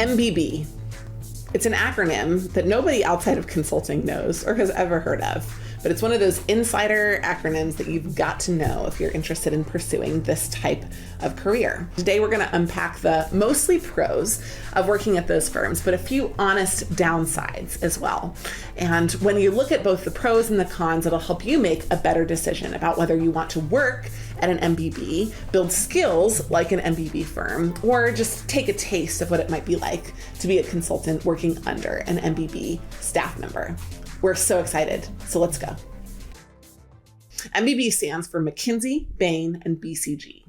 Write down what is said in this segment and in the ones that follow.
MBB. It's an acronym that nobody outside of consulting knows or has ever heard of, but it's one of those insider acronyms that you've got to know if you're interested in pursuing this type of career. Today, we're going to unpack the mostly pros of working at those firms, but a few honest downsides as well. And when you look at both the pros and the cons, it'll help you make a better decision about whether you want to work at an MBB, build skills like an MBB firm, or just take a taste of what it might be like to be a consultant working under an MBB staff member. We're so excited, so let's go. MBB stands for McKinsey, Bain, and BCG.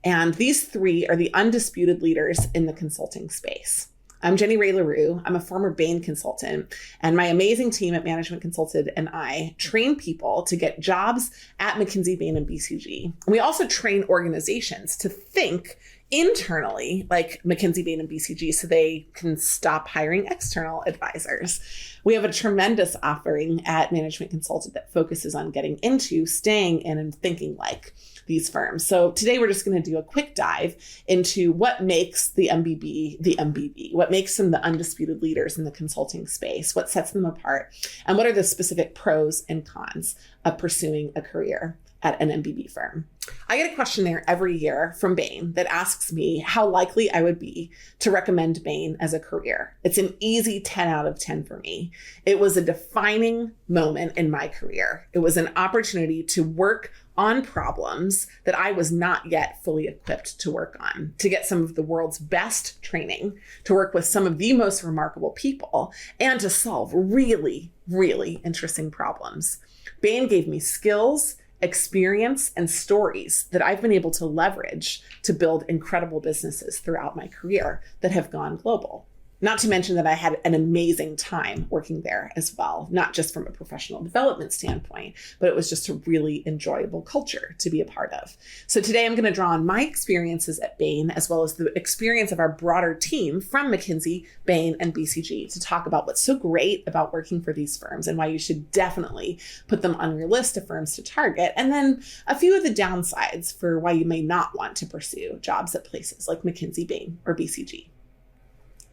And these three are the undisputed leaders in the consulting space. I'm Jenny Ray LaRue. I'm a former Bain consultant, and my amazing team at Management Consulted and I train people to get jobs at McKinsey, Bain, and BCG. We also train organizations to think internally like McKinsey, Bain, and BCG so they can stop hiring external advisors. We have a tremendous offering at Management Consulted that focuses on getting into, staying in, and thinking like these firms. So today we're just going to do a quick dive into what makes the MBB, what makes them the undisputed leaders in the consulting space, what sets them apart, and what are the specific pros and cons of pursuing a career at an MBB firm. I get a questionnaire every year from Bain that asks me how likely I would be to recommend Bain as a career. It's an easy 10 out of 10 for me. It was a defining moment in my career. It was an opportunity to work on problems that I was not yet fully equipped to work on, to get some of the world's best training, to work with some of the most remarkable people, and to solve really, really interesting problems. Bain gave me skills, experience, and stories that I've been able to leverage to build incredible businesses throughout my career that have gone global. Not to mention that I had an amazing time working there as well, not just from a professional development standpoint, but it was just a really enjoyable culture to be a part of. So today I'm going to draw on my experiences at Bain, as well as the experience of our broader team from McKinsey, Bain, and BCG to talk about what's so great about working for these firms and why you should definitely put them on your list of firms to target, and then a few of the downsides for why you may not want to pursue jobs at places like McKinsey, Bain, or BCG.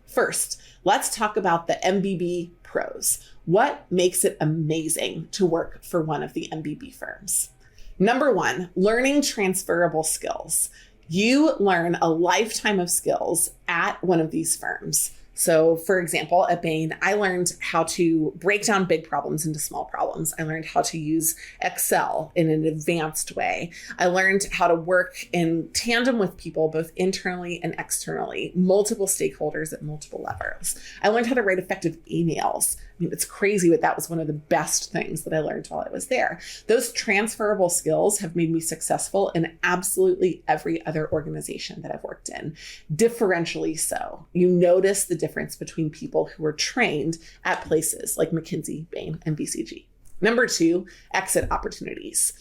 First, let's talk about the MBB pros. What makes it amazing to work for one of the MBB firms? Number one, learning transferable skills. You learn a lifetime of skills at one of these firms. So for example, at Bain, I learned how to break down big problems into small problems. I learned how to use Excel in an advanced way. I learned how to work in tandem with people, both internally and externally, multiple stakeholders at multiple levels. I learned how to write effective emails. I mean, it's crazy, but that was one of the best things that I learned while I was there. Those transferable skills have made me successful in absolutely every other organization that I've worked in, differentially so. You notice the difference between people who were trained at places like McKinsey, Bain, and BCG. Number two, exit opportunities.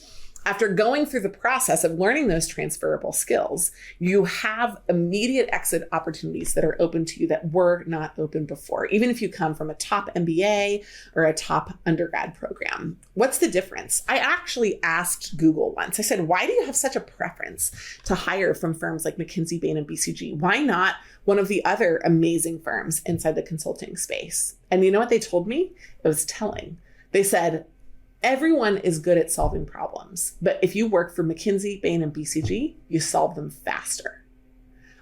After going through the process of learning those transferable skills, you have immediate exit opportunities that are open to you that were not open before, even if you come from a top MBA or a top undergrad program. What's the difference? I actually asked Google once. I said, why do you have such a preference to hire from firms like McKinsey, Bain, and BCG? Why not one of the other amazing firms inside the consulting space? And you know what they told me? It was telling. They said, everyone is good at solving problems, but if you work for McKinsey, Bain, and BCG, you solve them faster.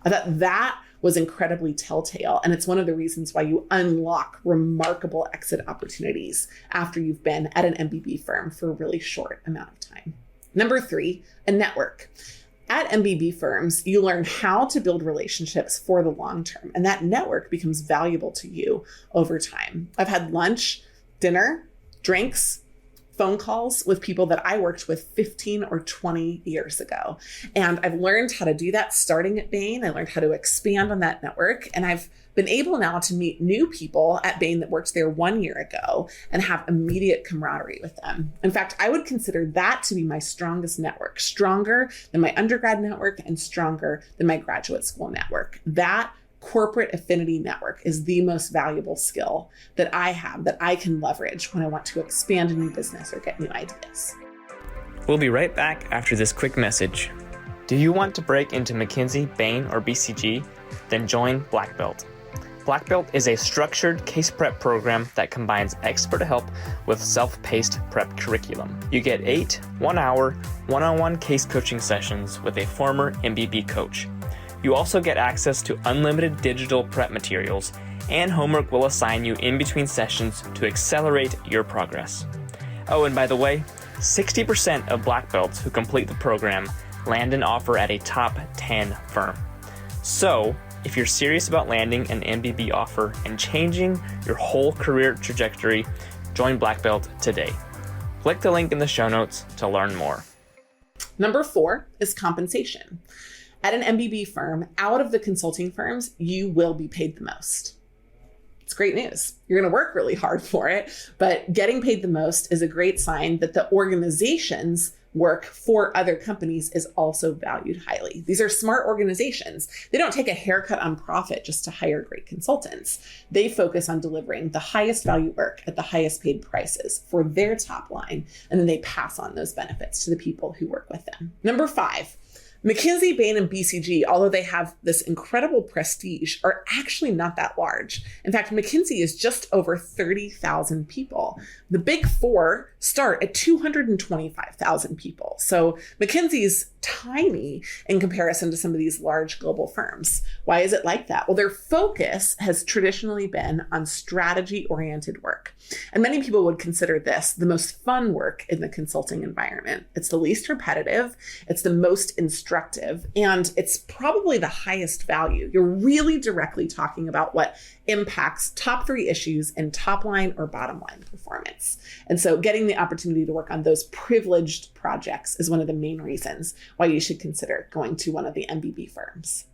I thought that was incredibly telltale, and it's one of the reasons why you unlock remarkable exit opportunities after you've been at an MBB firm for a really short amount of time. Number three, a network. At MBB firms, you learn how to build relationships for the long term, and that network becomes valuable to you over time. I've had lunch, dinner, drinks, phone calls with people that I worked with 15 or 20 years ago. And I've learned how to do that starting at Bain. I learned how to expand on that network. And I've been able now to meet new people at Bain that worked there 1 year ago and have immediate camaraderie with them. In fact, I would consider that to be my strongest network, stronger than my undergrad network and stronger than my graduate school network. That corporate affinity network is the most valuable skill that I have that I can leverage when I want to expand a new business or get new ideas. We'll be right back after this quick message. Do you want to break into McKinsey, Bain, or BCG? Then join Black Belt. Black Belt is a structured case prep program that combines expert help with self-paced prep curriculum. You get 8 one-hour, one-on-one case coaching sessions with a former MBB coach. You also get access to unlimited digital prep materials, and homework will assign you in between sessions to accelerate your progress. Oh, and by the way, 60% of Black Belts who complete the program land an offer at a top 10 firm. So, if you're serious about landing an MBB offer and changing your whole career trajectory, join Black Belt today. Click the link in the show notes to learn more. Number 4 is compensation. At an MBB firm, out of the consulting firms, you will be paid the most. It's great news. You're going to work really hard for it, but getting paid the most is a great sign that the organization's work for other companies is also valued highly. These are smart organizations. They don't take a haircut on profit just to hire great consultants. They focus on delivering the highest value work at the highest paid prices for their top line, and then they pass on those benefits to the people who work with them. Number 5, McKinsey, Bain, and BCG, although they have this incredible prestige, are actually not that large. In fact, McKinsey is just over 30,000 people. The big 4 start at 225,000 people. So McKinsey's tiny in comparison to some of these large global firms. Why is it like that? Well, their focus has traditionally been on strategy-oriented work. And many people would consider this the most fun work in the consulting environment. It's the least repetitive, it's the most instructive, and it's probably the highest value. You're really directly talking about what impacts top 3 issues in top line or bottom line performance. And so getting the opportunity to work on those privileged projects is one of the main reasons why you should consider going to one of the MBB firms.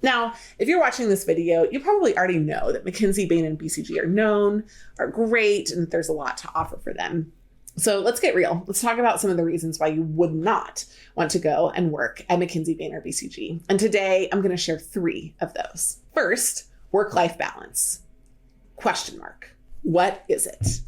Now, if you're watching this video, you probably already know that McKinsey, Bain, and BCG are known, are great, and that there's a lot to offer for them. So let's get real. Let's talk about some of the reasons why you would not want to go and work at McKinsey, Bain, or BCG. And today I'm going to share 3 of those. First, work-life balance. Question mark. What is it?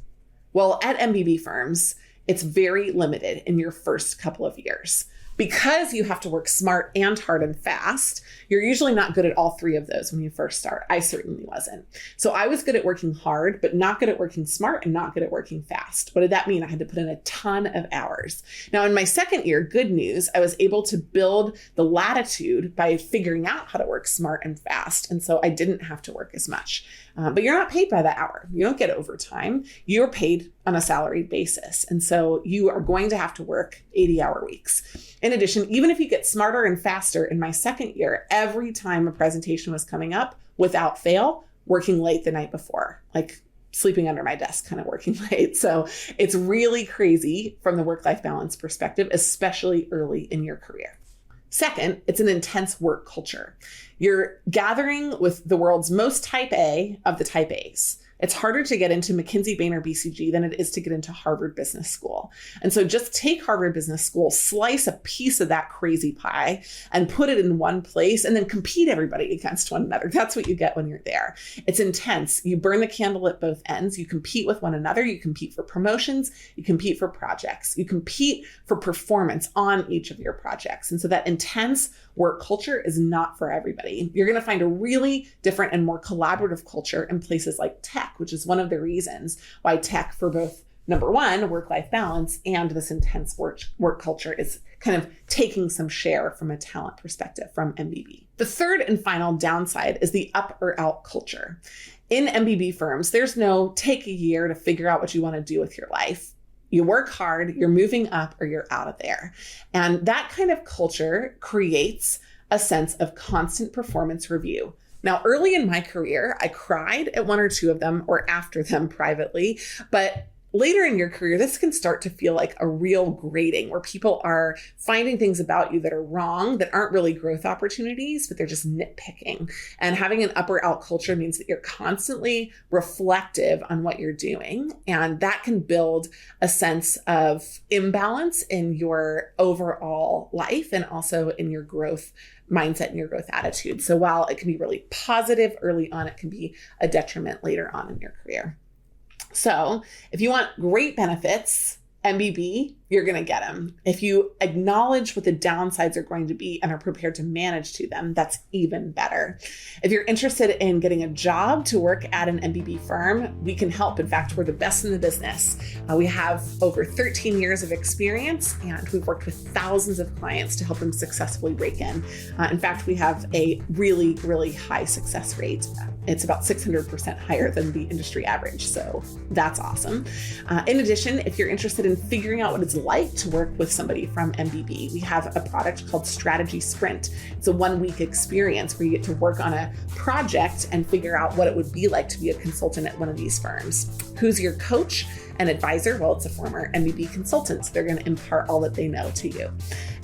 Well, at MBB firms, it's very limited in your first couple of years. Because you have to work smart and hard and fast, you're usually not good at all 3 of those when you first start. I certainly wasn't. So I was good at working hard, but not good at working smart and not good at working fast. What did that mean? I had to put in a ton of hours. Now, in my second year, good news, I was able to build the latitude by figuring out how to work smart and fast. And so I didn't have to work as much. But you're not paid by the hour. You don't get overtime. You're paid on a salaried basis. And so you are going to have to work 80-hour weeks. In addition, even if you get smarter and faster, in my second year, every time a presentation was coming up, without fail, working late the night before, like sleeping under my desk, kind of working late. So it's really crazy from the work-life balance perspective, especially early in your career. Second, it's an intense work culture. You're gathering with the world's most type A of the type A's. It's harder to get into McKinsey, Bain, or BCG than it is to get into Harvard Business School. And so just take Harvard Business School, slice a piece of that crazy pie and put it in one place and then compete everybody against one another. That's what you get when you're there. It's intense. You burn the candle at both ends. You compete with one another. You compete for promotions. You compete for projects. You compete for performance on each of your projects. And so that intense work culture is not for everybody. You're going to find a really different and more collaborative culture in places like tech, which is one of the reasons why tech, for both, number 1, work-life balance, and this intense work culture, is kind of taking some share from a talent perspective from MBB. The third and final downside is the up or out culture. In MBB firms, there's no take a year to figure out what you want to do with your life. You work hard, you're moving up, or you're out of there. And that kind of culture creates a sense of constant performance review. Now, early in my career, I cried at 1 or 2 of them or after them privately, but later in your career, this can start to feel like a real grading where people are finding things about you that are wrong, that aren't really growth opportunities, but they're just nitpicking. And having an up or out culture means that you're constantly reflective on what you're doing. And that can build a sense of imbalance in your overall life and also in your growth mindset and your growth attitude. So while it can be really positive early on, it can be a detriment later on in your career. So if you want great benefits, MBB you're going to get them. If you acknowledge what the downsides are going to be and are prepared to manage to them, that's even better. If you're interested in getting a job to work at an MBB firm, we can help. In fact, we're the best in the business. We have over 13 years of experience, and we've worked with thousands of clients to help them successfully break in. In fact, we have a really, really high success rate. It's about 600% higher than the industry average. So that's awesome. In addition, if you're interested in figuring out what it's like to work with somebody from MBB, we have a product called Strategy Sprint. It's a 1-week experience where you get to work on a project and figure out what it would be like to be a consultant at one of these firms. Who's your coach and advisor? Well, it's a former MBB consultant, so they're going to impart all that they know to you.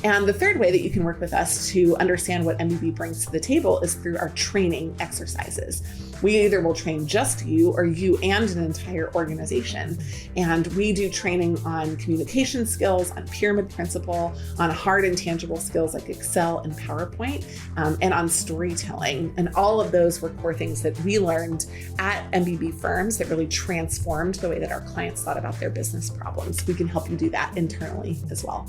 And the third way that you can work with us to understand what MBB brings to the table is through our training exercises. We either will train just you or you and an entire organization. And we do training on communication skills, on pyramid principle, on hard and tangible skills like Excel and PowerPoint, and on storytelling. And all of those were core things that we learned at MBB firms that really transformed the way that our clients thought about their business problems. We can help you do that internally as well.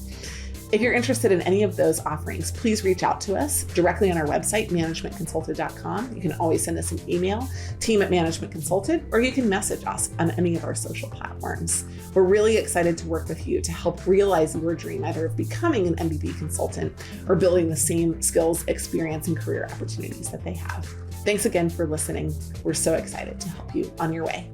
If you're interested in any of those offerings, please reach out to us directly on our website, managementconsulted.com. You can always send us an email, team@managementconsulted, or you can message us on any of our social platforms. We're really excited to work with you to help realize your dream, either of becoming an MBB consultant or building the same skills, experience, and career opportunities that they have. Thanks again for listening. We're so excited to help you on your way.